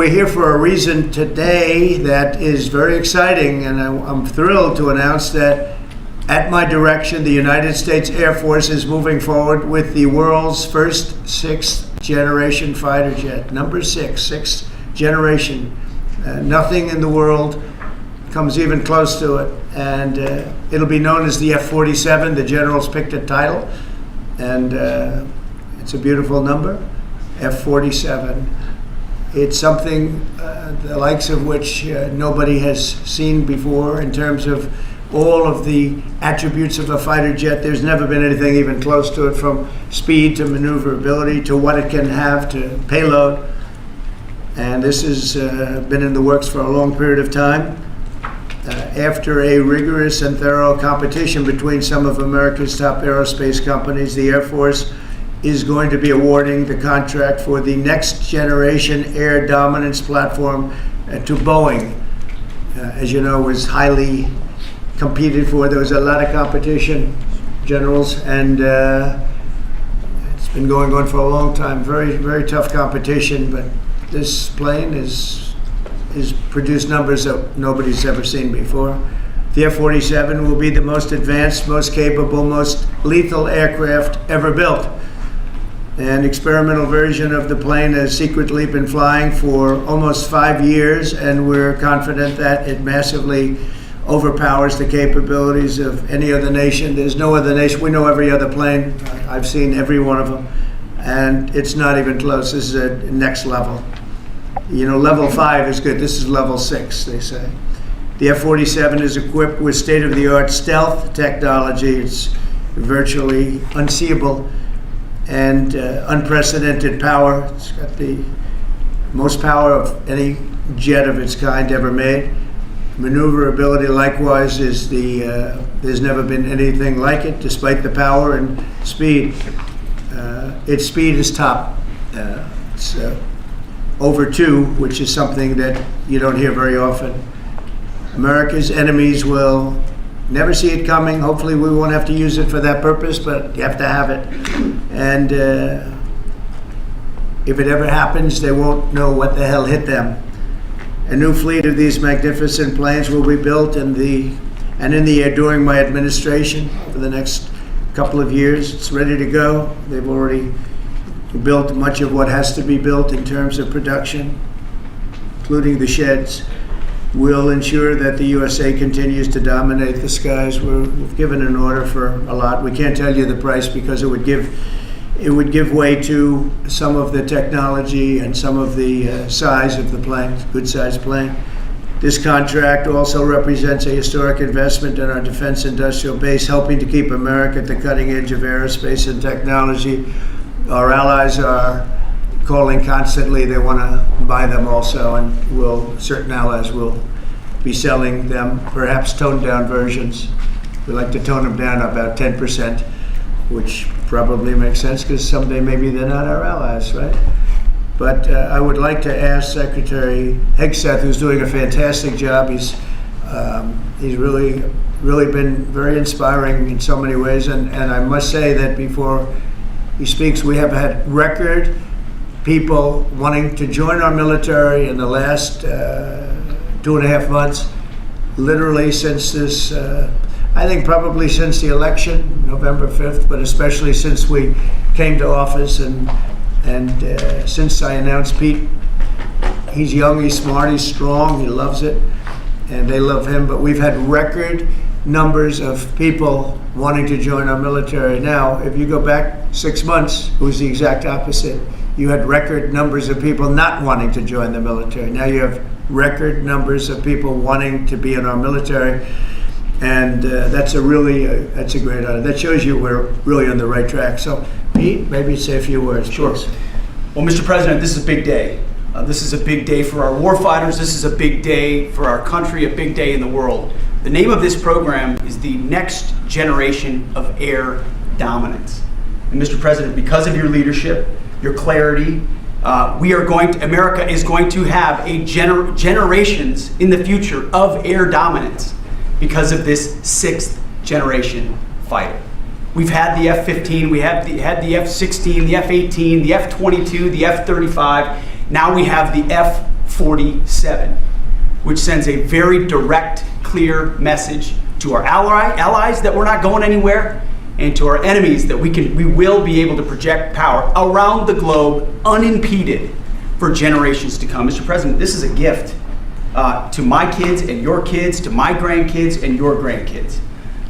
we're here for a reason today that is very exciting, and I'm thrilled to announce that at my direction, the United States Air Force is moving forward with the world's first sixth-generation fighter jet. Number sixth generation. Nothing in the world comes even close to it. And it'll be known as the F-47. The generals picked a title, and it's a beautiful number, F-47. It's something the likes of which nobody has seen before in terms of all of the attributes of a fighter jet. There's never been anything even close to it, from speed to maneuverability to what it can have to payload. And this has been in the works for a long period of time. After a rigorous and thorough competition between some of America's top aerospace companies, the Air Force is going to be awarding the contract for the next generation air dominance platform to Boeing. As you know, was highly competed for. There was a lot of competition, generals, and it's been going on for a long time. Very, very tough competition, but this plane is produced numbers that nobody's ever seen before. The F-47 will be the most advanced, most capable, most lethal aircraft ever built. An experimental version of the plane has secretly been flying for almost 5 years, and we're confident that it massively overpowers the capabilities of any other nation. There's no other nation. We know every other plane. I've seen every one of them, and it's not even close. This is a next level. You know, level 5 is good. This is level 6, they say. The F-47 is equipped with state-of-the-art stealth technology. It's virtually unseeable and unprecedented power. It's got the most power of any jet of its kind ever made. Maneuverability, likewise, is there's never been anything like it, despite the power and speed. Its speed is top. It's over 2, which is something that you don't hear very often. America's enemies will never see it coming. Hopefully we won't have to use it for that purpose, but you have to have it. And if it ever happens, they won't know what the hell hit them. A new fleet of these magnificent planes will be built in the air during my administration over the next couple of years. It's ready to go. They've already built much of what has to be built in terms of production, including the sheds. Will ensure that the USA continues to dominate the skies. We've given an order for a lot. We can't tell you the price because it would give way to some of the technology and some of the size of the plane, good sized plane. This contract also represents a historic investment in our defense industrial base, helping to keep America at the cutting edge of aerospace and technology. Our allies are calling constantly. They want to buy them also, and certain allies will be selling them, perhaps toned down versions. We like to tone them down about 10%, which probably makes sense because someday maybe they're not our allies, right? But I would like to ask Secretary Hegseth, who's doing a fantastic job. He's really been very inspiring in so many ways, and I must say that before he speaks, we have had record people wanting to join our military in the last 2.5 months, literally since this, I think probably since the election, November 5th, but especially since we came to office and since I announced Pete. He's young, he's smart, he's strong, he loves it, and they love him, but we've had record numbers of people wanting to join our military. Now, if you go back 6 months, it was the exact opposite. You had record numbers of people not wanting to join the military. Now you have record numbers of people wanting to be in our military, and that's a great honor. That shows you we're really on the right track. So, Pete, maybe say a few words. Sure. Please. Well, Mr. President, this is a big day. This is a big day for our warfighters. This is a big day for our country, a big day in the world. The name of this program is the Next Generation of Air Dominance. And Mr. President, because of your leadership, your clarity, America is going to have generations in the future of air dominance because of this 6th generation fighter. We've had the F-15, we had the F-16, the F-18, the F-22, the F-35. Now we have the F-47. F-47, which sends a very direct, clear message to our allies that we're not going anywhere, and to our enemies that we will be able to project power around the globe unimpeded for generations to come. Mr. President, this is a gift to my kids and your kids, to my grandkids and your grandkids.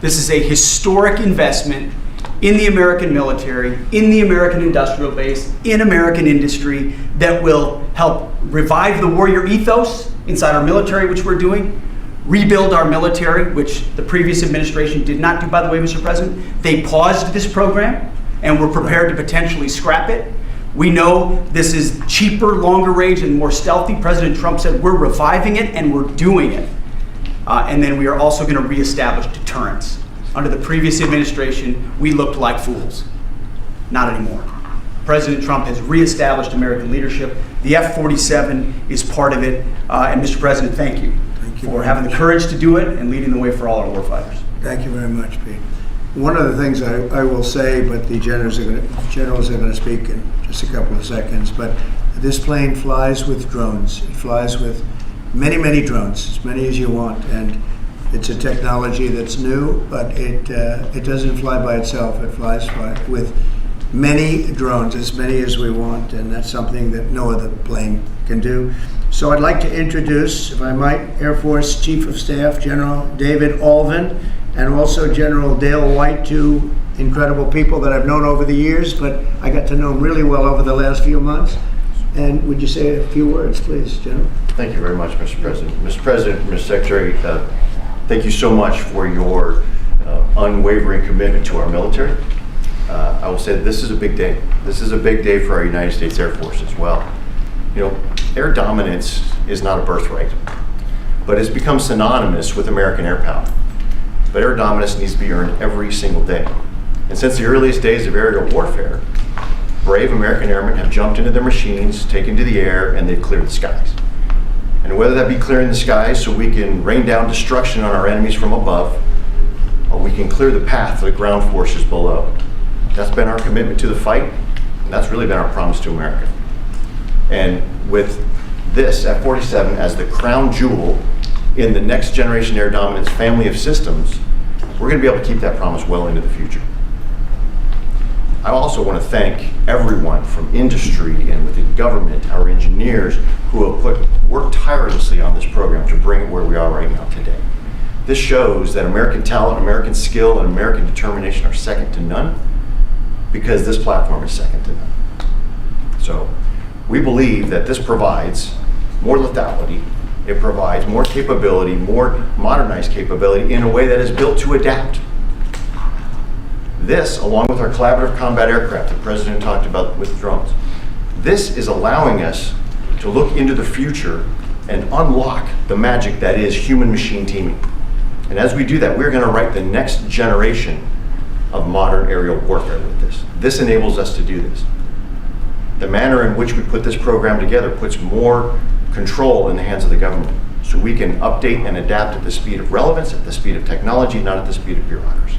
This is a historic investment in the American military, in the American industrial base, in American industry that will help revive the warrior ethos inside our military, which we're doing, rebuild our military, which the previous administration did not do, by the way, Mr. President. They paused this program and were prepared to potentially scrap it. We know this is cheaper, longer range, and more stealthy. President Trump said we're reviving it and we're doing it. And then we are also going to reestablish deterrence. Under the previous administration, we looked like fools. Not anymore. President Trump has reestablished American leadership. The F-47 is part of it. And Mr. President, thank you for having the courage to do it and leading the way for all our warfighters. Thank you very much, Pete. One of the things I will say, but the generals are going to speak in just a couple of seconds, but this plane flies with drones. It flies with many, many drones, as many as you want, and it's a technology that's new, but it doesn't fly by itself. It flies with many drones, as many as we want, and that's something that no other plane can do. So I'd like to introduce, if I might, Air Force Chief of Staff General David Alvin, and also General Dale White, two incredible people that I've known over the years, but I got to know them really well over the last few months. And would you say a few words, please, General? Thank you very much, Mr. President. Mr. President, Mr. Secretary, thank you so much for your unwavering commitment to our military. I will say that this is a big day. This is a big day for our United States Air Force as well. You know, air dominance is not a birthright, but it's become synonymous with American air power. But air dominance needs to be earned every single day. And since the earliest days of aerial warfare, brave American airmen have jumped into their machines, taken to the air, and they've cleared the skies. And whether that be clearing the skies so we can rain down destruction on our enemies from above, or we can clear the path to the ground forces below. That's been our commitment to the fight, and that's really been our promise to America. And with this F-47 as the crown jewel in the next generation air dominance family of systems, we're going to be able to keep that promise well into the future. I also want to thank everyone from industry and within government, our engineers who have worked tirelessly on this program to bring it where we are right now today. This shows that American talent, American skill, and American determination are second to none, because this platform is second to none. So we believe that this provides more lethality, it provides more capability, more modernized capability in a way that is built to adapt. This, along with our collaborative combat aircraft the President talked about with drones, this is allowing us to look into the future and unlock the magic that is human-machine teaming. And as we do that, we're going to write the next generation of modern aerial warfare with this. This enables us to do this. The manner in which we put this program together puts more control in the hands of the government, so we can update and adapt at the speed of relevance, at the speed of technology, not at the speed of bureaucracy.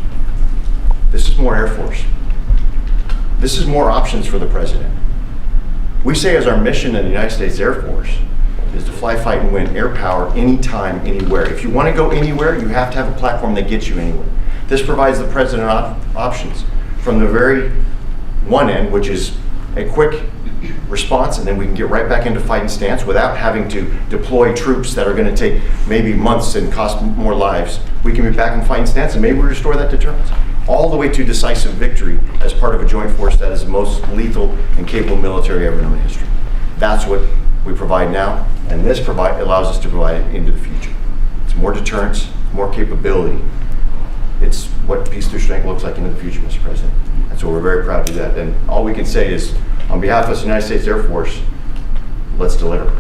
This is more Air Force. This is more options for the President. We say as our mission in the United States Air Force is to fly, fight, and win air power anytime, anywhere. If you want to go anywhere, you have to have a platform that gets you anywhere. This provides the President options from the very one end, which is a quick response, and then we can get right back into fight and stance without having to deploy troops that are going to take maybe months and cost more lives. We can be back in fight and stance, and maybe we restore that deterrence. All the way to decisive victory as part of a joint force that is the most lethal and capable military ever known in history. That's what we provide now, and this allows us to provide it into the future. It's more deterrence, more capability. It's what peace through strength looks like into the future, Mr. President. And so we're very proud to do that. And all we can say is, on behalf of the United States Air Force, let's deliver.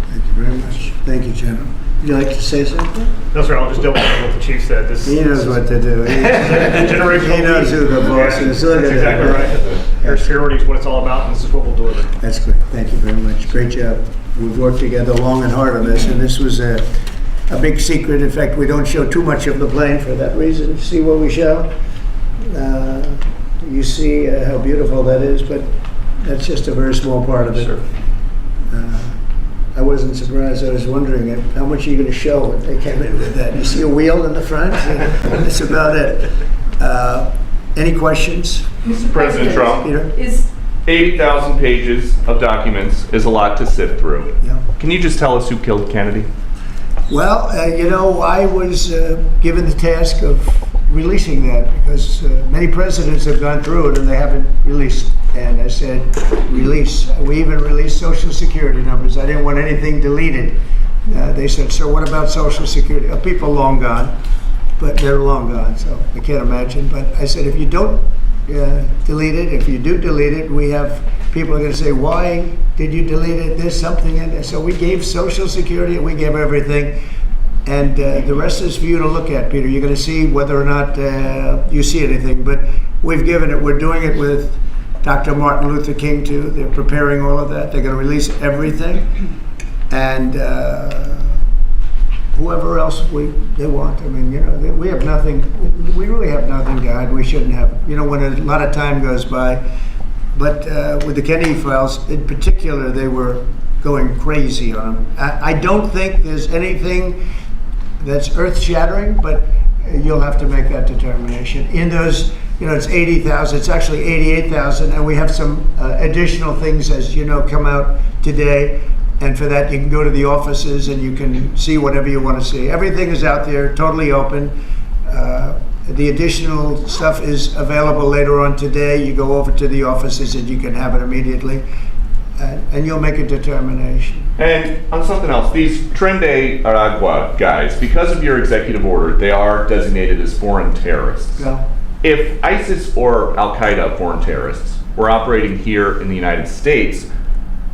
Thank you very much. Thank you, General. Would you like to say something? No, sir. I'll just double down what the chief said. He knows what to do. He knows who the boss is. That's exactly right. Air security is what it's all about, and this is what we'll deliver. That's good. Thank you very much. Great job. We've worked together long and hard on this, and this was a big secret. In fact, we don't show too much of the plane for that reason. See what we show? You see how beautiful that is, but that's just a very small part of it. Sure. I wasn't surprised. I was wondering how much are you going to show if they came in with that. You see a wheel in the front? That's about it. Any questions? Mr. President Trump, Peter? is 80,000 pages of documents is a lot to sift through. Yeah. Can you just tell us who killed Kennedy? Well, I was given the task of releasing that because many presidents have gone through it and they haven't released. And I said, release. We even released Social Security numbers. I didn't want anything deleted. They said, so what about Social Security? People long gone, but they're long gone, so I can't imagine. But I said, if you don't delete it, if you do delete it, we have people are going to say, why did you delete it? There's something in there. So we gave Social Security, we gave everything. And the rest is for you to look at, Peter. You're going to see whether or not you see anything. But we've given it. We're doing it with Dr. Martin Luther King, too. They're preparing all of that. They're going to release everything. And whoever else they want. I mean, we have nothing. We really have nothing to hide. We shouldn't have. When a lot of time goes by. But with the Kennedy files, in particular, they were going crazy on them. I don't think there's anything that's earth-shattering, but you'll have to make that determination. In those, it's 80,000. It's actually 88,000, and we have some additional things, as you know, come out today. And for that, you can go to the offices and you can see whatever you want to see. Everything is out there, totally open. The additional stuff is available later on today. You go over to the offices and you can have it immediately. And you'll make a determination. And on something else, these Tren de Aragua guys, because of your executive order, they are designated as foreign terrorists. Yeah. If ISIS or Al-Qaeda foreign terrorists were operating here in the United States,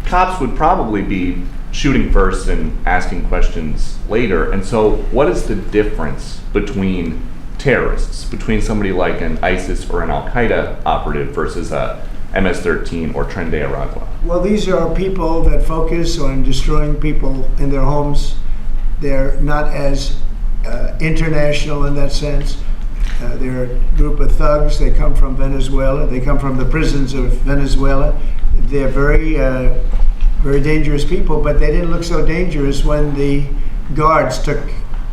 cops would probably be shooting first and asking questions later. And so what is the difference between terrorists, between somebody like an ISIS or an Al-Qaeda operative versus a MS-13 or Tren de Aragua? Well, these are people that focus on destroying people in their homes. They're not as international in that sense. They're a group of thugs. They come from Venezuela. They come from the prisons of Venezuela. They're very, very dangerous people, but they didn't look so dangerous when the guards took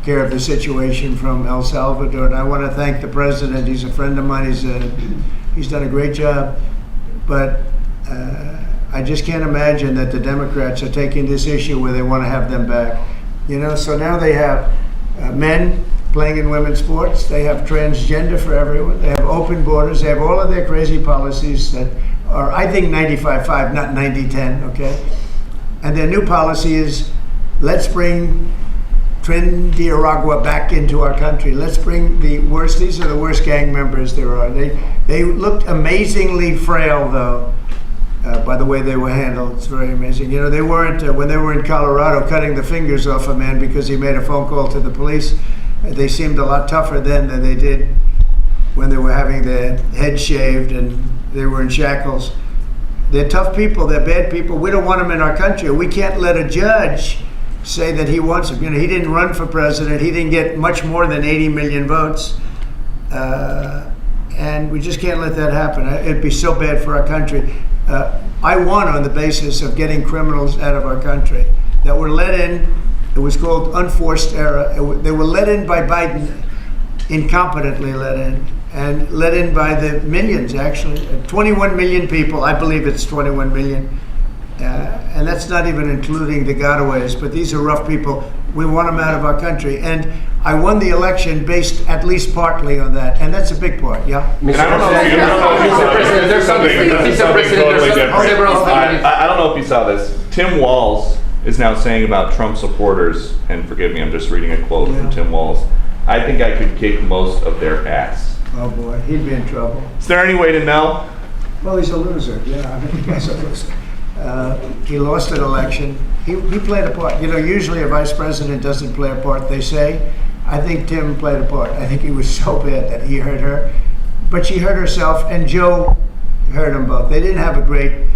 care of the situation from El Salvador. And I want to thank the president. He's a friend of mine. He's done a great job. But I just can't imagine that the Democrats are taking this issue where they want to have them back. So now they have men playing in women's sports. They have transgender for everyone. They have open borders. They have all of their crazy policies that are, I think, 95-5, not 90-10, okay? And their new policy is, let's bring Tren de Aragua back into our country. Let's bring the worst. These are the worst gang members there are. They looked amazingly frail, though, by the way they were handled. It's very amazing. They weren't, when they were in Colorado cutting the fingers off a man because he made a phone call to the police, they seemed a lot tougher then than they did when they were having their head shaved and they were in shackles. They're tough people. They're bad people. We don't want them in our country. We can't let a judge say that he wants him. He didn't run for president. He didn't get much more than 80 million votes. And we just can't let that happen. It'd be so bad for our country. I won on the basis of getting criminals out of our country that were let in. It was called unforced error. They were let in by Biden, incompetently let in, and let in by the millions, actually. 21 million people. I believe it's 21 million. And that's not even including the gotaways, but these are rough people. We want them out of our country. And I won the election based at least partly on that, and that's a big part, yeah? And I don't know if you saw this. Tim Walz is now saying about Trump supporters, and forgive me, I'm just reading a quote from Tim Walz, I think I could kick most of their ass. Oh boy, he'd be in trouble. Is there any way to know? Well, he's a loser, yeah, I mean, the guy's a loser. He lost an election. He played a part. Usually a vice president doesn't play a part, they say. I think Tim played a part. I think he was so bad that he hurt her. But she hurt herself, and Joe hurt them both. They didn't have a great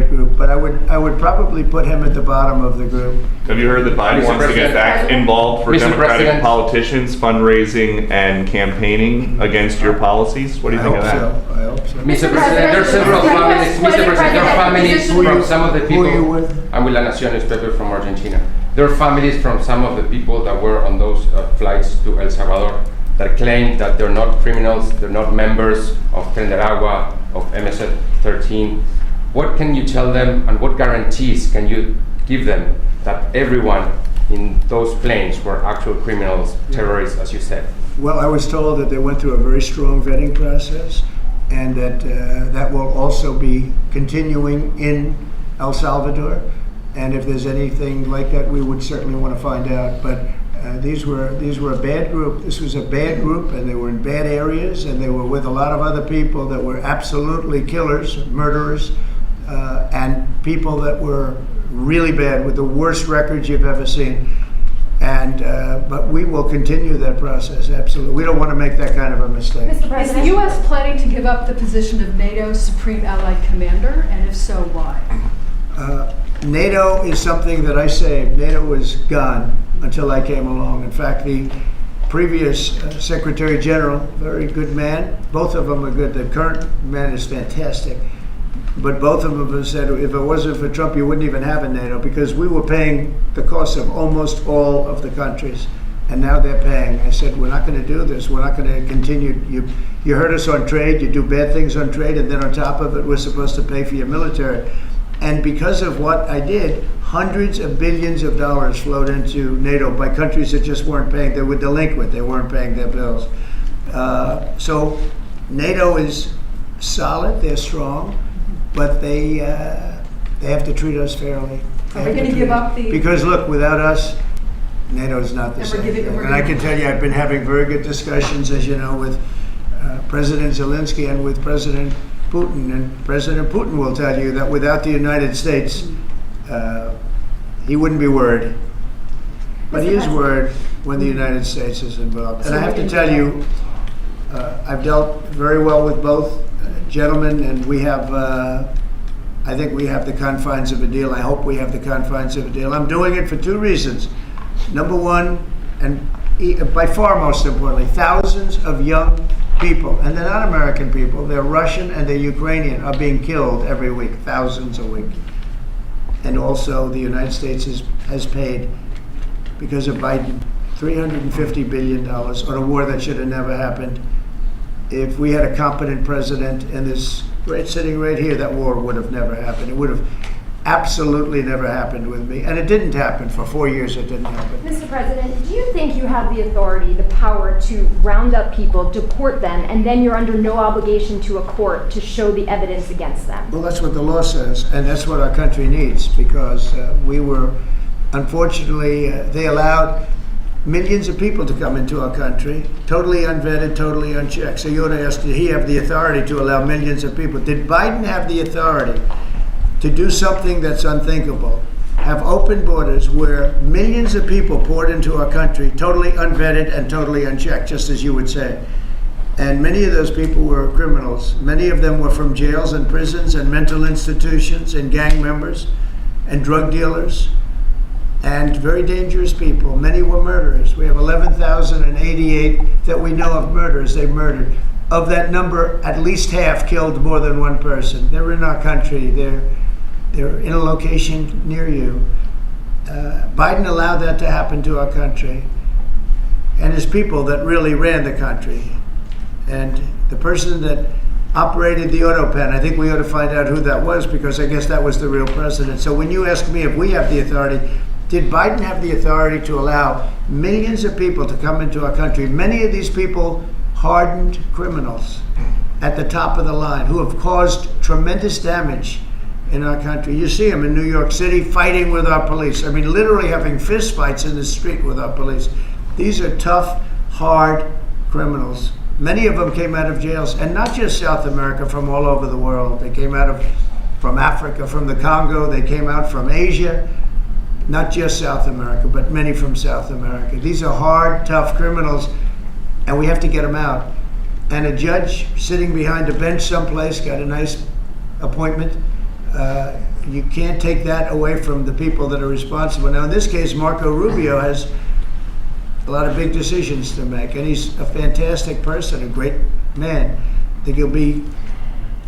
group, but I would probably put him at the bottom of the group. Have you heard that Biden wants to get back involved for Democratic politicians, fundraising and campaigning against your policies? What do you think of that? I hope Mr. President, there are several families. Mr. President, there are families from some of the people. Who are you with? I'm with La Nación newspaper from Argentina. There are families from some of the people that were on those flights to El Salvador that claim that they're not criminals, they're not members of Tren de Agua, of MS-13. What can you tell them, and what guarantees can you give them that everyone in those planes were actual criminals, terrorists, as you said? Well, I was told that they went through a very strong vetting process, and that that will also be continuing in El Salvador. And if there's anything like that, we would certainly want to find out. But these were a bad group. This was a bad group, and they were in bad areas, and they were with a lot of other people that were absolutely killers, murderers, and people that were really bad with the worst records you've ever seen. And but we will continue that process, absolutely. We don't want to make that kind of a mistake. Mr. President, is the U.S. planning to give up the position of NATO's Supreme Allied Commander? And if so, why? NATO is something that I saved. NATO was gone until I came along. In fact, the previous Secretary General, very good man, both of them are good. The current man is fantastic. But both of them have said, if it wasn't for Trump, you wouldn't even have a NATO, because we were paying the cost of almost all of the countries. And now they're paying. I said, we're not going to do this. We're not going to continue. You heard us on trade. You do bad things on trade, and then on top of it, we're supposed to pay for your military. And because of what I did, hundreds of billions of dollars flowed into NATO by countries that just weren't paying. They were delinquent. They weren't paying their bills. So NATO is solid. They're strong. But they have to treat us fairly. Are we going to give up the... Because look, without us, NATO's not the same. And I can tell you, I've been having very good discussions, as you know, with President Zelensky and with President Putin. And President Putin will tell you that without the United States, he wouldn't be worried. But he is worried when the United States is involved. And I have to tell you, I've dealt very well with both gentlemen, and we have, I think we have the confines of a deal. I hope we have the confines of a deal. I'm doing it for two reasons. Number one, and by far most importantly, thousands of young people, and they're not American people, they're Russian and they're Ukrainian, are being killed every week, thousands a week. And also the United States has paid, because of Biden, $350 billion on a war that should have never happened. If we had a competent president in this sitting right here, that war would have never happened. It would have absolutely never happened with me. And it didn't happen. For 4 years, it didn't happen. Mr. President, do you think you have the authority, the power to round up people, deport them, and then you're under no obligation to a court to show the evidence against them? Well, that's what the law says, and that's what our country needs, because we were, unfortunately, they allowed millions of people to come into our country, totally unvetted, totally unchecked. So you ought to ask, did he have the authority to allow millions of people? Did Biden have the authority to do something that's unthinkable? Have open borders where millions of people poured into our country, totally unvetted and totally unchecked, just as you would say. And many of those people were criminals. Many of them were from jails and prisons and mental institutions and gang members and drug dealers. And very dangerous people. Many were murderers. We have 11,088 that we know of murderers they murdered. Of that number, at least half killed more than one person. They're in our country. They're in a location near you. Biden allowed that to happen to our country. And his people that really ran the country. And the person that operated the auto pen, I think we ought to find out who that was, because I guess that was the real president. So when you ask me if we have the authority, did Biden have the authority to allow millions of people to come into our country? Many of these people, hardened criminals at the top of the line who have caused tremendous damage in our country. You see them in New York City fighting with our police. I mean, literally having fist fights in the street with our police. These are tough, hard criminals. Many of them came out of jails, and not just South America, from all over the world. They came out from Africa, from the Congo. They came out from Asia. Not just South America, but many from South America. These are hard, tough criminals, and we have to get them out. And a judge sitting behind a bench someplace got a nice appointment. You can't take that away from the people that are responsible. Now, in this case, Marco Rubio has a lot of big decisions to make, and he's a fantastic person, a great man. I think he'll be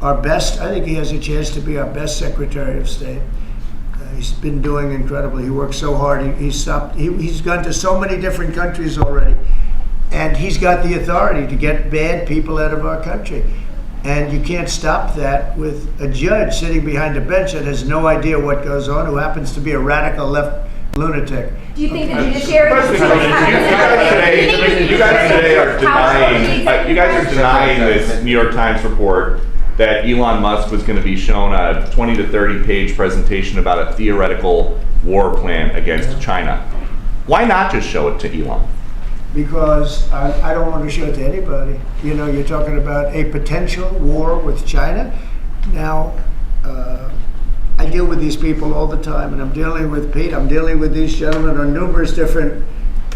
our best. I think he has a chance to be our best Secretary of State. He's been doing incredibly. He works so hard. He's gone to so many different countries already, and he's got the authority to get bad people out of our country. And you can't stop that with a judge sitting behind a bench that has no idea what goes on, who happens to be a radical left lunatic. Do you think the judiciary You guys today are denying. You guys are denying this New York Times report that Elon Musk was going to be shown a 20 to 30 page presentation about a theoretical war plan against China. Why not just show it to Elon? Because I don't want to show it to anybody. You know, you're talking about a potential war with China. Now, I deal with these people all the time, and I'm dealing with Pete, I'm dealing with these gentlemen on numerous different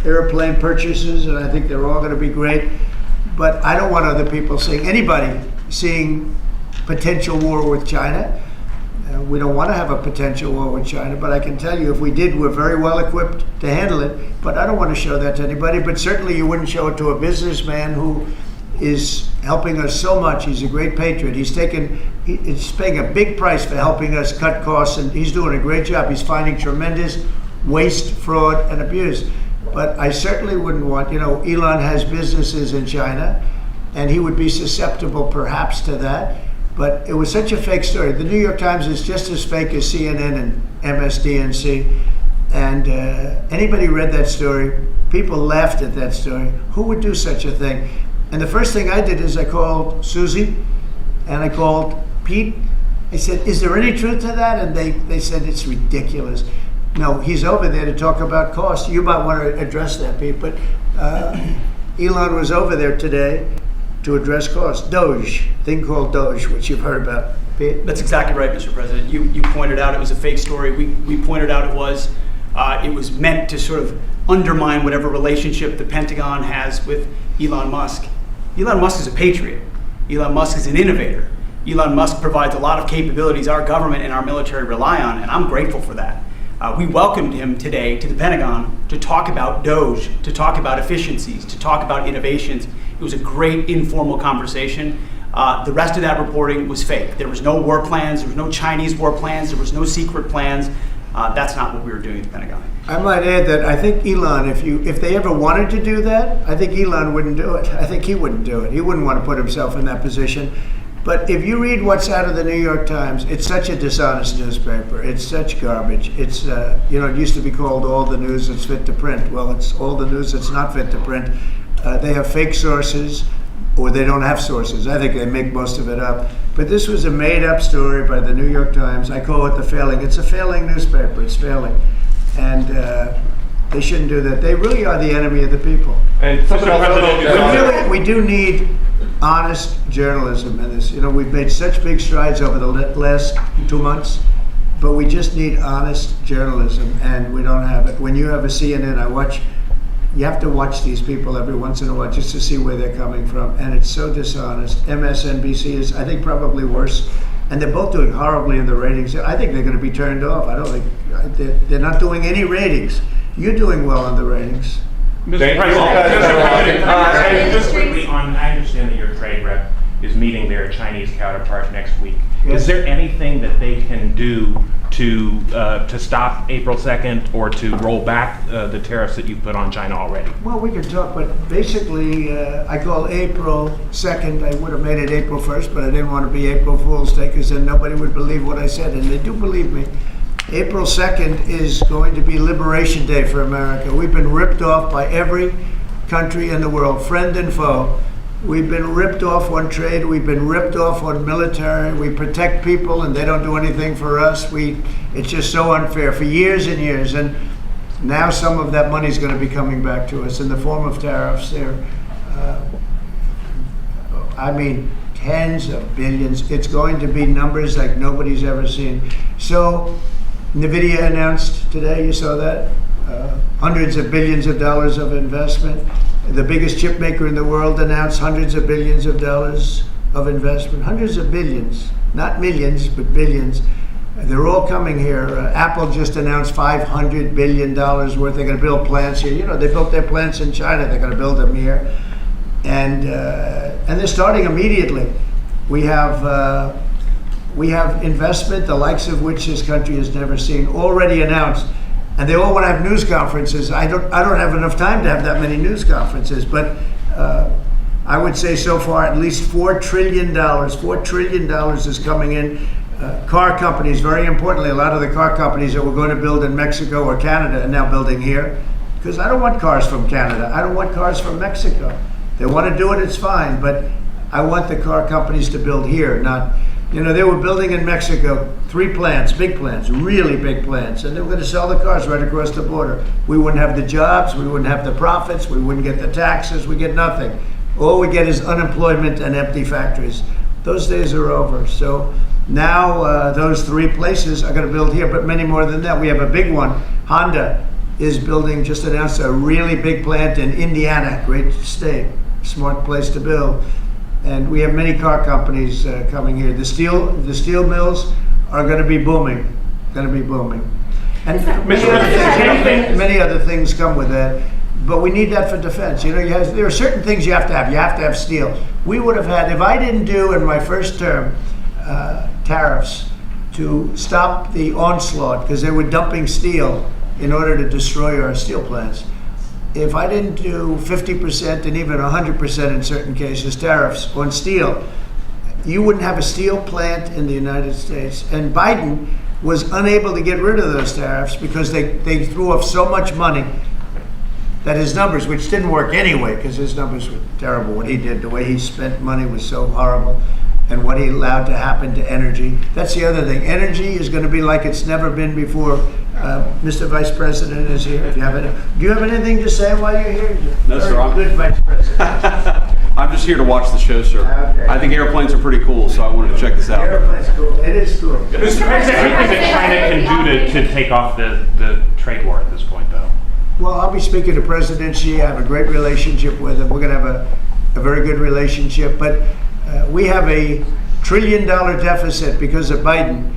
airplane purchases, and I think they're all going to be great. But I don't want other people seeing, anybody seeing potential war with China. We don't want to have a potential war with China, but I can tell you if we did, we're very well equipped to handle it. But I don't want to show that to anybody. But certainly you wouldn't show it to a businessman who is helping us so much. He's a great patriot. He's paying a big price for helping us cut costs, and he's doing a great job. He's finding tremendous waste, fraud, and abuse. But I certainly wouldn't want, Elon has businesses in China, and he would be susceptible perhaps to that. But it was such a fake story. The New York Times is just as fake as CNN and MSDNC. And anybody read that story, people laughed at that story. Who would do such a thing? And the first thing I did is I called Susie and I called Pete. I said, is there any truth to that? And they said, it's ridiculous. No, he's over there to talk about cost. You might want to address that, Pete. But Elon was over there today to address costs. Doge, thing called Doge, which you've heard about. Pete? That's exactly right, Mr. President. You pointed out it was a fake story. We pointed out it was meant to sort of undermine whatever relationship the Pentagon has with Elon Musk. Elon Musk is a patriot. Elon Musk is an innovator. Elon Musk provides a lot of capabilities our government and our military rely on, and I'm grateful for that. We welcomed him today to the Pentagon to talk about Doge, to talk about efficiencies, to talk about innovations. It was a great informal conversation. The rest of that reporting was fake. There was no war plans, there was no Chinese war plans, there was no secret plans. That's not what we were doing at the Pentagon. I might add that I think Elon, if they ever wanted to do that, I think Elon wouldn't do it. I think he wouldn't do it. He wouldn't want to put himself in that position. But if you read what's out of the New York Times, it's such a dishonest newspaper. It's such garbage. It's, it used to be called all the news that's fit to print. Well, it's all the news that's not fit to print. They have fake sources, or they don't have sources. I think they make most of it up. But this was a made-up story by the New York Times. I call it the failing. It's a failing newspaper. It's failing. And they shouldn't do that. They really are the enemy of the people. And We do need honest journalism in this. We've made such big strides over the last 2 months, but we just need honest journalism, and we don't have it. When you have a CNN, you have to watch these people every once in a while just to see where they're coming from, and it's so dishonest. MSNBC is, I think, probably worse, and they're both doing horribly in the ratings. I think they're going to be turned off. I don't think they're not doing any ratings. You're doing well in the ratings. Thank you. Just quickly on, I understand that your trade rep is meeting their Chinese counterpart next week. Yes. Is there anything that they can do to stop April 2nd or to roll back the tariffs that you've put on China already? Well, we can talk, but basically, I call April 2nd. I would have made it April 1st, but I didn't want to be April Fool's Day because then nobody would believe what I said, and they do believe me. April 2nd is going to be Liberation Day for America. We've been ripped off by every country in the world, friend and foe. We've been ripped off on trade. We've been ripped off on military. We protect people and they don't do anything for us. It's just so unfair for years and years. And now some of that money is going to be coming back to us in the form of tariffs. Tens of billions. It's going to be numbers like nobody's ever seen. So NVIDIA announced today, you saw that, hundreds of billions of dollars of investment. The biggest chip maker in the world announced hundreds of billions of dollars of investment. Hundreds of billions, not millions, but billions. They're all coming here. Apple just announced $500 billion worth. They're going to build plants here. They built their plants in China. They're going to build them here. And they're starting immediately. We have investment, the likes of which this country has never seen, already announced. And they all want to have news conferences. I don't have enough time to have that many news conferences, but I would say so far at least $4 trillion. $4 trillion is coming in. Car companies, very importantly, a lot of the car companies that we're going to build in Mexico or Canada are now building here, because I don't want cars from Canada. I don't want cars from Mexico. They want to do it, it's fine, but I want the car companies to build here, not, they were building in Mexico 3 plants, big plants, really big plants, and they were going to sell the cars right across the border. We wouldn't have the jobs, we wouldn't have the profits, we wouldn't get the taxes, we get nothing. All we get is unemployment and empty factories. Those days are over. So now those 3 places are going to build here, but many more than that. We have a big one. Honda is building, just announced a really big plant in Indiana, great state, smart place to build. And we have many car companies coming here. The steel mills are going to be booming, And many other things come with that. But we need that for defense. There are certain things you have to have. You have to have steel. We would have had, if I didn't do in my first term tariffs to stop the onslaught, because they were dumping steel in order to destroy our steel plants. If I didn't do 50% and even 100% in certain cases tariffs on steel, you wouldn't have a steel plant in the United States. And Biden was unable to get rid of those tariffs because they threw off so much money that his numbers, which didn't work anyway, because his numbers were terrible, what he did, the way he spent money was so horrible, and what he allowed to happen to energy. That's the other thing. Energy is going to be like it's never been before. Mr. Vice President is here. Do you have anything to say while you're here? No, sir. I'm good Vice President. I'm just here to watch the show, sir. Okay. I think airplanes are pretty cool, so I wanted to check this out. Airplane's cool. It is cool. Mr. President, anything that China can do to take off the trade war at this point, though? Well, I'll be speaking to President Xi. I have a great relationship with him. We're going to have a very good relationship. But we have a $1 trillion deficit because of Biden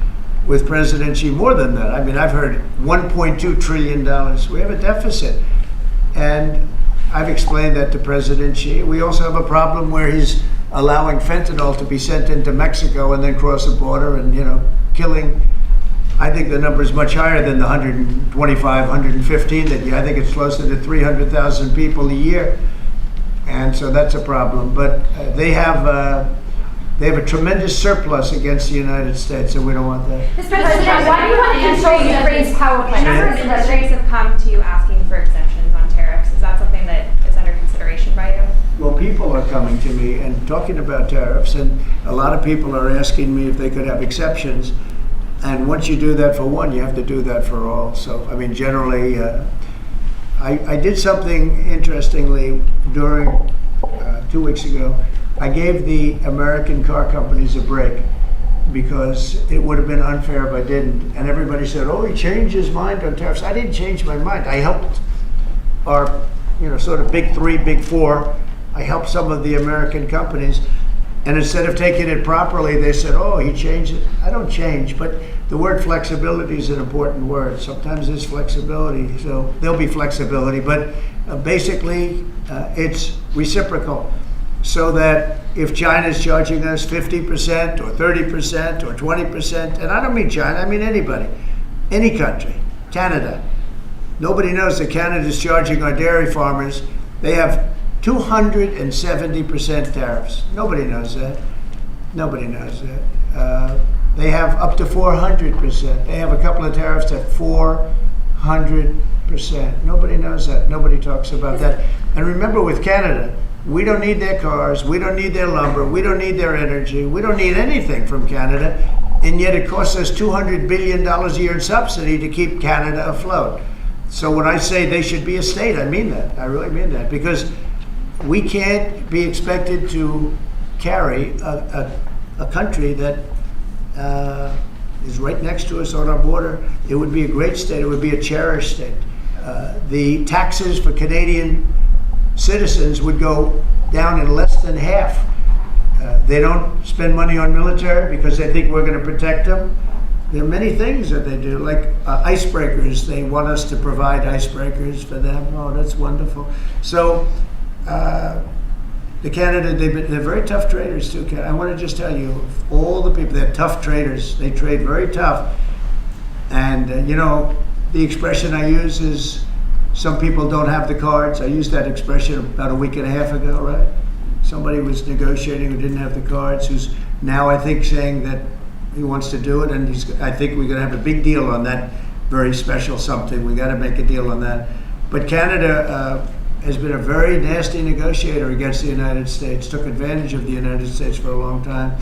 with President Xi. More than that. I mean, I've heard $1.2 trillion. We have a deficit. And I've explained that to President Xi. We also have a problem where he's allowing fentanyl to be sent into Mexico and then cross the border and, killing. I think the number is much higher than the 125, 115 that I think it's closer to 300,000 people a year. And so that's a problem. But they have a tremendous surplus against the United States, and we don't want that. Mr. President, why do you want to control Ukraine's power plant? Members of industries have come to you asking for exemptions on tariffs. Is that something that is under consideration by you? Well, people are coming to me and talking about tariffs, and a lot of people are asking me if they could have exceptions. And once you do that for one, you have to do that for all. So, I mean, generally, I did something interestingly during 2 weeks ago. I gave the American car companies a break because it would have been unfair if I didn't. And everybody said, oh, he changed his mind on tariffs. I didn't change my mind. I helped our, sort of big 3, big 4. I helped some of the American companies. And instead of taking it properly, they said, oh, he changed it. I don't change, but the word flexibility is an important word. Sometimes there's flexibility, so there'll be flexibility, but basically it's reciprocal. So that if China's charging us 50% or 30% or 20%, and I don't mean China, I mean anybody, any country, Canada. Nobody knows that Canada's charging our dairy farmers. They have 270% tariffs. Nobody knows that. Nobody knows that. They have up to 400%. They have a couple of tariffs at 400%. Nobody knows that. Nobody talks about that. And remember, with Canada, we don't need their cars, we don't need their lumber, we don't need their energy, we don't need anything from Canada, and yet it costs us $200 billion a year in subsidy to keep Canada afloat. So when I say they should be a state, I mean that. I really mean that, because we can't be expected to carry a country that is right next to us on our border. It would be a great state, it would be a cherished state. The taxes for Canadian citizens would go down in less than half. They don't spend money on military because they think we're going to protect them. There are many things that they do, like icebreakers. They want us to provide icebreakers for them. Oh, that's wonderful. So the Canada, they're very tough traders too. I want to just tell you, all the people, they're tough traders. They trade very tough. And, you know, the expression I use is, some people don't have the cards. I used that expression about a week and a half ago, right? Somebody was negotiating who didn't have the cards, who's now, I think, saying that he wants to do it. And I think we're going to have a big deal on that very special something. We got to make a deal on that. But Canada has been a very nasty negotiator against the United States, took advantage of the United States for a long time.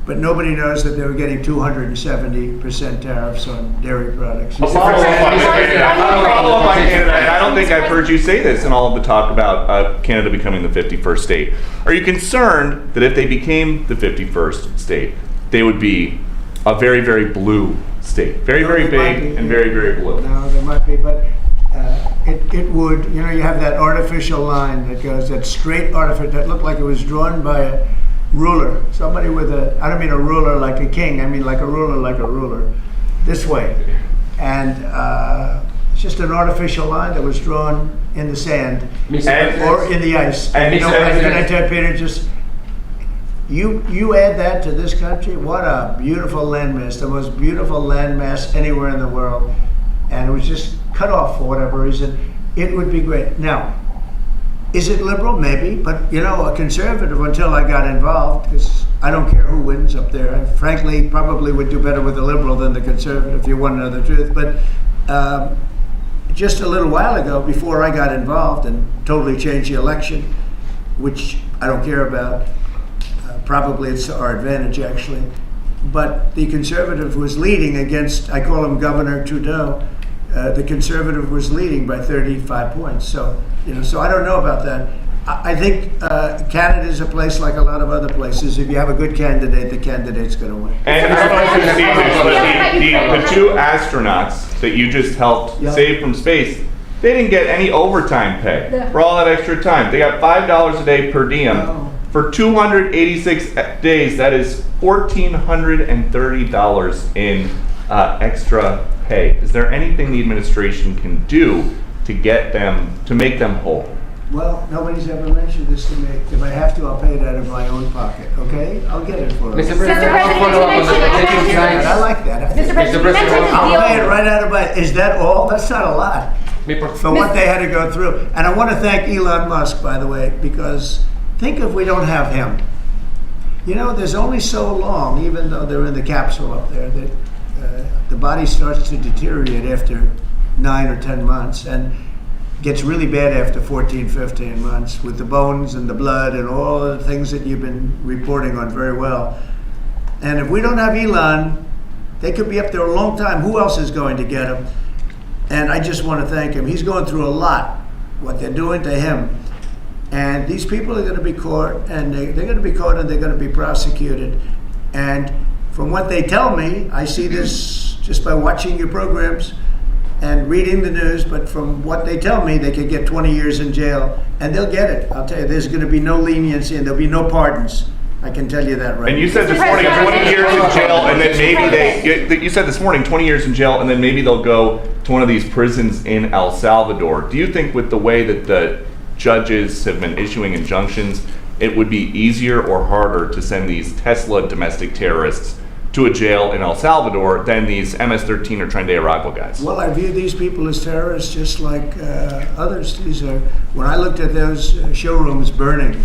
But nobody knows that they were getting 270% tariffs on dairy products. A follow-up on Canada, and I don't think I've heard you say this in all of the talk about Canada becoming the 51st state. Are you concerned that if they became the 51st state, they would be a very, very blue state? Very, very big and very, very blue. No, there might be, but it would, you know, you have that artificial line that goes, that straight artificial, that looked like it was drawn by a ruler. Somebody with a, I don't mean a ruler like a king, I mean like a ruler, this way. And it's just an artificial line that was drawn in the sand or in the ice. And you know, can I tell Peter, just, you add that to this country, what a beautiful landmass, the most beautiful landmass anywhere in the world. And it was just cut off for whatever reason. It would be great. Now, is it liberal? Maybe, but you know, a conservative until I got involved, because I don't care who wins up there. I frankly probably would do better with a liberal than the conservative, if you want to know the truth. But just a little while ago, before I got involved and totally changed the election, which I don't care about, probably it's to our advantage actually, but the conservative was leading against, I call him Governor Trudeau, the conservative was leading by 35 points. So, you know, so I don't know about that. I think Canada is a place like a lot of other places. If you have a good candidate, the candidate's going to win. And the two astronauts that you just helped save from space, they didn't get any overtime pay for all that extra time. They got $5 a day per diem. For 286 days, that is $1,430 in extra pay. Is there anything the administration can do to get them, to make them whole? Well, nobody's ever mentioned this to me. If I have to, I'll pay it out of my own pocket, okay? I'll get it for them. Mr. President, I like that. Mr. President, I'll pay it right out of my, is that all? That's not a lot for what they had to go through. And I want to thank Elon Musk, by the way, because think if we don't have him. You know, there's only so long, even though they're in the capsule up there, that the body starts to deteriorate after 9 or 10 months and gets really bad after 14, 15 months with the bones and the blood and all the things that you've been reporting on very well. And if we don't have Elon, they could be up there a long time. Who else is going to get him? And I just want to thank him. He's going through a lot, what they're doing to him. And these people are going to be caught, and they're going to be caught, and they're going to be prosecuted. And from what they tell me, I see this just by watching your programs and reading the news, but from what they tell me, they could get 20 years in jail, and they'll get it. I'll tell you, there's going to be no leniency, and there'll be no pardons. I can tell you that right now. And you said this morning 20 years in jail, and then maybe you said this morning 20 years in jail, and then maybe they'll go to one of these prisons in El Salvador. Do you think with the way that the judges have been issuing injunctions, it would be easier or harder to send these Tesla domestic terrorists to a jail in El Salvador than these MS-13 or Tren de Aragua guys? Well, I view these people as terrorists just like others. These are, when I looked at those showrooms burning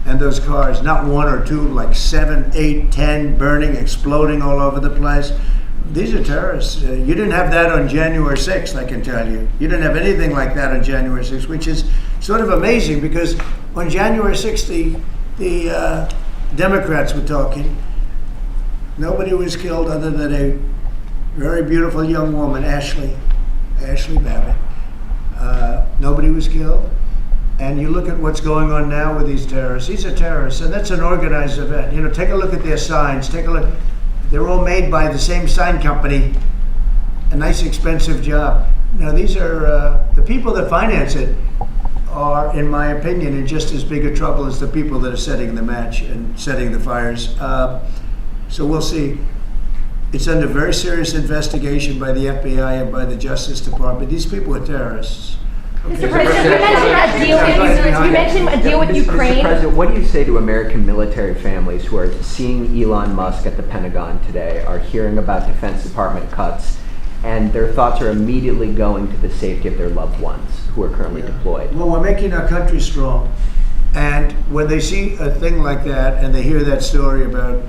and those cars, not one or two, like 7, 8, 10 burning, exploding all over the place. These are terrorists. You didn't have that on January 6th, I can tell you. You didn't have anything like that on January 6th, which is sort of amazing because on January 6th, the Democrats were talking. Nobody was killed other than a very beautiful young woman, Ashley Babbitt. Nobody was killed. And you look at what's going on now with these terrorists. These are terrorists, and that's an organized event. You know, take a look at their signs. Take a look. They're all made by the same sign company. A nice, expensive job. Now, these are the people that finance it are, in my opinion, in just as big a trouble as the people that are setting the match and setting the fires. So we'll see. It's under very serious investigation by the FBI and by the Justice Department. These people are terrorists. Mr. President, you mentioned a deal with Mr. Ukraine. President, what do you say to American military families who are seeing Elon Musk at the Pentagon today, are hearing about Defense Department cuts, and their thoughts are immediately going to the safety of their loved ones who are currently deployed? Well, we're making our country strong. And when they see a thing like that and they hear that story about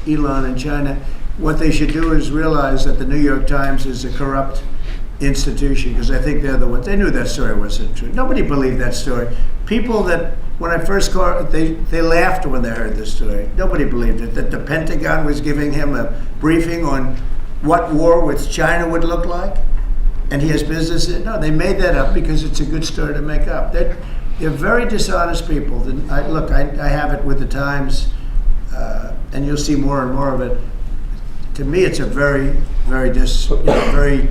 Elon and China, what they should do is realize that the New York Times is a corrupt institution, because I think they're the ones. They knew that story wasn't true. Nobody believed that story. People that, when I first called, they laughed when they heard the story. Nobody believed it, that the Pentagon was giving him a briefing on what war with China would look like, and he has business in. No, they made that up because it's a good story to make up. They're very dishonest people. I have it with the Times, and you'll see more and more of it. To me, it's a very, very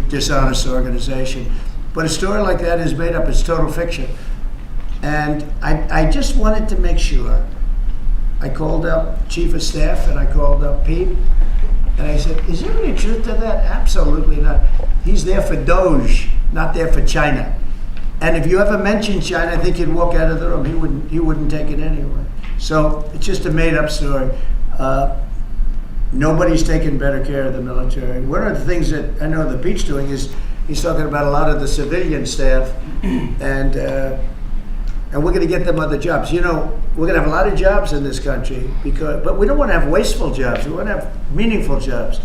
dishonest organization. But a story like that is made up. It's total fiction. And I just wanted to make sure. I called up Chief of Staff and I called up Pete, and I said, is there any truth to that? Absolutely not. He's there for Doge, not there for China. And if you ever mention China, I think he'd walk out of the room. He wouldn't take it anyway. So it's just a made-up story. Nobody's taking better care of the military. One of the things that I know that Pete's doing is he's talking about a lot of the civilian staff, and we're going to get them other jobs. You know, we're going to have a lot of jobs in this country, but we don't want to have wasteful jobs. We want to have meaningful jobs.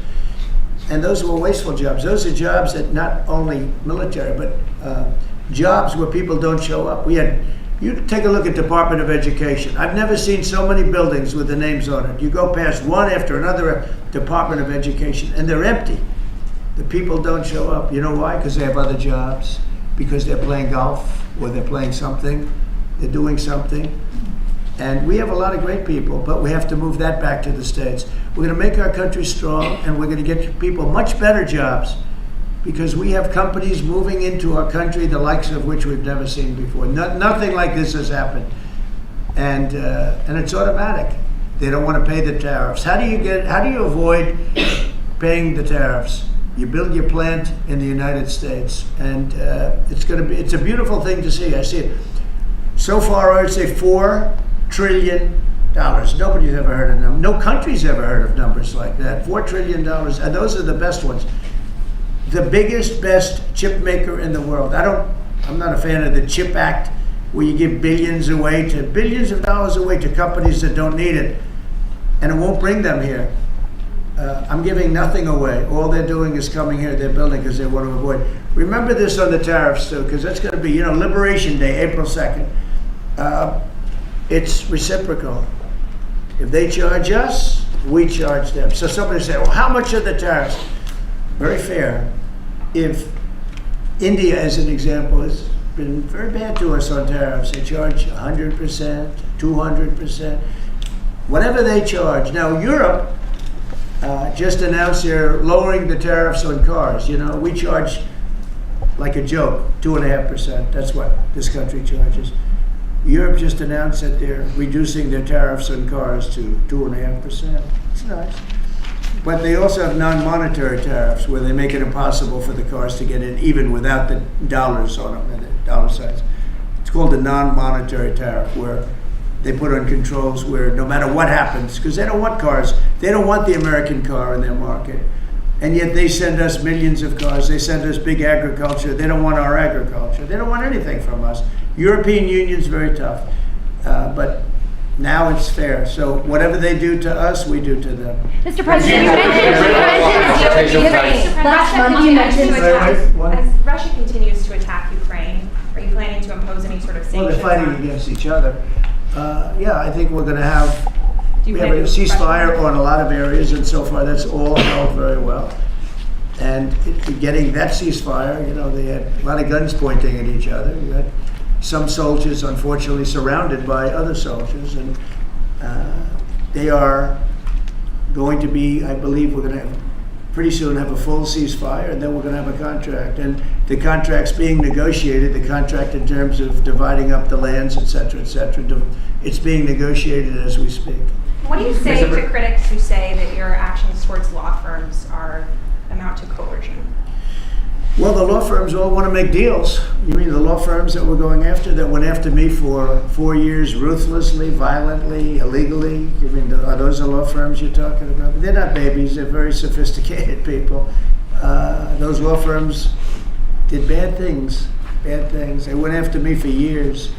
And those were wasteful jobs. Those are jobs that not only military, but jobs where people don't show up. You take a look at Department of Education. I've never seen so many buildings with the names on it. You go past one after another Department of Education, and they're empty. The people don't show up. You know why? Because they have other jobs, because they're playing golf, or they're playing something, they're doing something. And we have a lot of great people, but we have to move that back to the States. We're going to make our country strong, and we're going to get people much better jobs, because we have companies moving into our country, the likes of which we've never seen before. Nothing like this has happened, and it's automatic. They don't want to pay the tariffs. How do you avoid paying the tariffs? You build your plant in the United States, and it's a beautiful thing to see. I see it. So far, I would say $4 trillion. Nobody's ever heard of them. No country's ever heard of numbers like that. $4 trillion, and those are the best ones. The biggest, best chip maker in the world. I'm not a fan of the CHIP Act, where you give billions of dollars away to companies that don't need it, and it won't bring them here. I'm giving nothing away. All they're doing is coming here. They're building because they want to avoid. Remember this on the tariffs too, because that's going to be, Liberation Day, April 2nd. It's reciprocal. If they charge us, we charge them. So somebody say, well, how much are the tariffs? Very fair. If India, as an example, has been very bad to us on tariffs, they charge 100%, 200%, whatever they charge. Now, Europe just announced they're lowering the tariffs on cars. We charge like a joke, 2.5%. That's what this country charges. Europe just announced that they're reducing their tariffs on cars to 2.5%. It's nice. But they also have non-monetary tariffs, where they make it impossible for the cars to get in, even without the dollars on them and the dollar signs. It's called a non-monetary tariff, where they put on controls where no matter what happens, because they don't want cars, they don't want the American car in their market. And yet they send us millions of cars, they send us big agriculture, they don't want our agriculture, they don't want anything from us. European Union's very tough, but now it's fair. So whatever they do to us, we do to them. Mr. President, you mentioned last month you mentioned as Russia continues to attack Ukraine, are you planning to impose any sort of sanctions? Well, they're fighting against each other. I think we're going to have a ceasefire on a lot of areas, and so far that's all held very well. And getting that ceasefire, they had a lot of guns pointing at each other. You had some soldiers, unfortunately, surrounded by other soldiers, and they are going to be, I believe we're going to pretty soon have a full ceasefire, and then we're going to have a contract. And the contract's being negotiated, the contract in terms of dividing up the lands, et cetera, it's being negotiated as we speak. What do you say to critics who say that your actions towards law firms amount to coercion? Well, the law firms all want to make deals. You mean the law firms that we're going after, that went after me for 4 years, ruthlessly, violently, illegally? You mean, are those the law firms you're talking about? They're not babies. They're very sophisticated people. Those law firms did bad things. They went after me for years.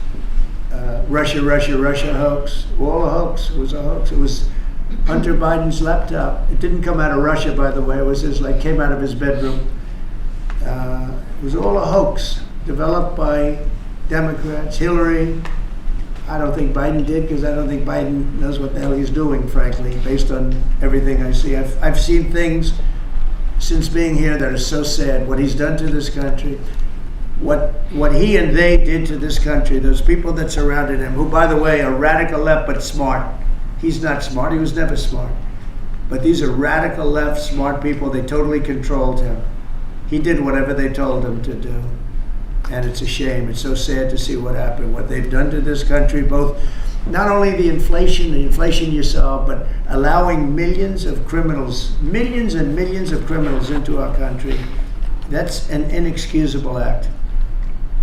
Russia hoax. All a hoax. It was a hoax. It was Hunter Biden's laptop. It didn't come out of Russia, by the way. It was came out of his bedroom. It was all a hoax developed by Democrats. Hillary, I don't think Biden did, because I don't think Biden knows what the hell he's doing, frankly, based on everything I see. I've seen things since being here that are so sad. What he's done to this country, what he and they did to this country, those people that surrounded him, who, by the way, are radical left but smart. He's not smart. He was never smart. But these are radical left, smart people. They totally controlled him. He did whatever they told him to do. And it's a shame. It's so sad to see what happened, what they've done to this country, both not only the inflation you saw, but allowing millions and millions of criminals into our country. That's an inexcusable act.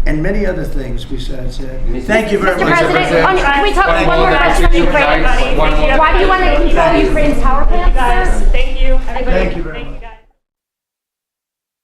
And many other things besides that. Thank you very Mr. much. President, can we talk one more question on Ukraine? One more. Why do you want to control Ukraine's power plants, sir? Thank you. Thank you very much.